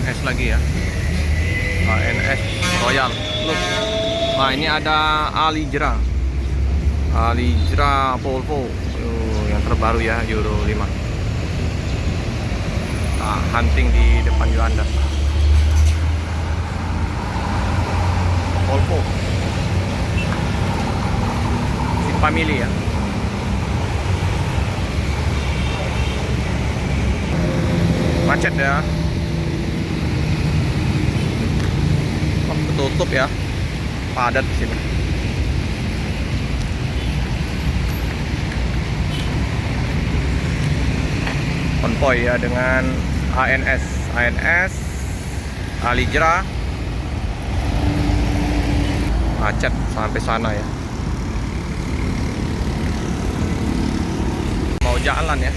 ANS lagi ya. ANS Royal Look. Nah ini ada Alijra Volvo yang terbaru ya, Euro 5. Nah, hunting di depan Yuanda. Volvo si family ya. Macet ya. Oh, ketutup ya. Padat di sini. Konvoy ya dengan ANS Alijra. Macet sampai sana ya. Mau jalan ya.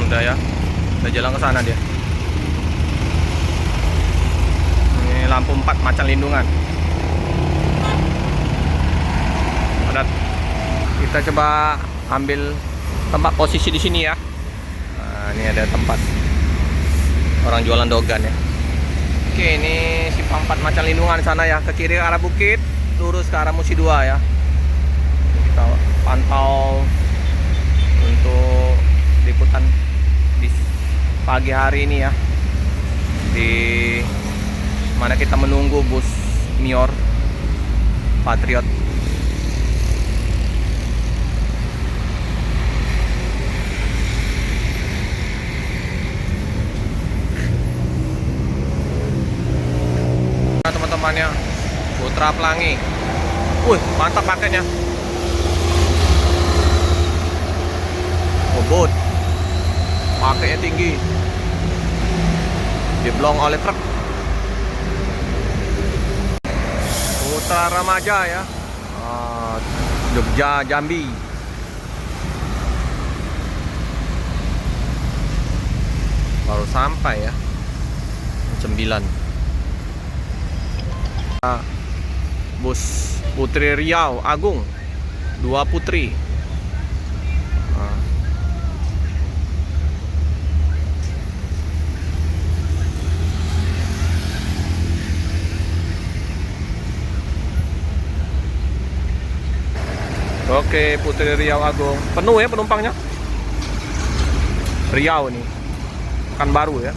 Udah ya. Udah jalan ke sana dia. Ini lampu 4 macan lindungan. Padat. Kita coba ambil tempat posisi di sini ya. Nah, ini ada tempat orang jualan dogan ya. Oke, ini simpang 4 macan lindungan sana ya. Ke kiri arah bukit, lurus ke arah Musi 2 ya. Kita pantau untuk liputan di pagi hari ini ya, di mana kita menunggu bus Mior Patriot. Nah, teman-temannya Putra Pelangi. Wih, mantap paketnya. Bobot. Paketnya tinggi. Diblong oleh truk. Putra Remaja ya. Jogja Jambi. Baru sampai ya. 9. Bus Putri Riau Agung. 2 putri. Oke, Putri Riau Agung. Penuh ya penumpangnya. Riau nih. Pekanbaru ya.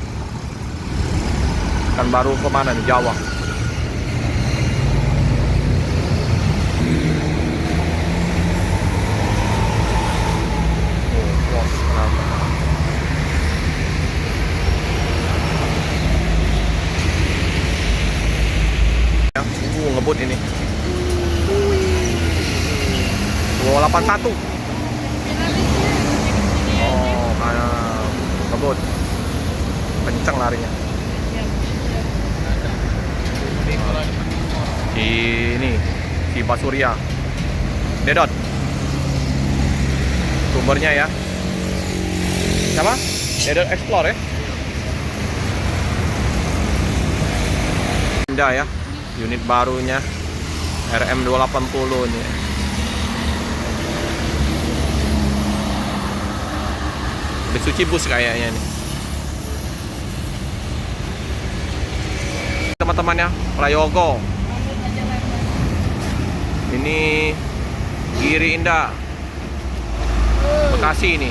Pekanbaru kemana nih? Jawa. Ngebut ini. 281. Oh, karena ngebut. Kenceng larinya. Ini si Basurya. Dedot. Sumbernya ya. Siapa? Dedot Explore ya. Indah ya. Unit barunya RM280 nih. Suci bus kayaknya nih. Teman-temannya Prayogo. Ini Giri Indah. Bekasi ini.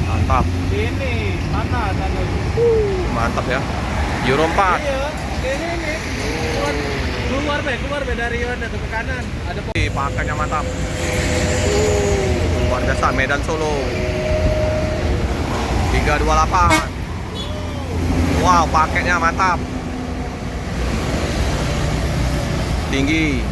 Mantap. Ini mana sana? Mantap ya. Euro 4. Ini. Keluar dari Yuanda ke kanan. Ada pakainya mantap. Luar biasa, Medan Solo 328. Wow, paketnya mantap, tinggi.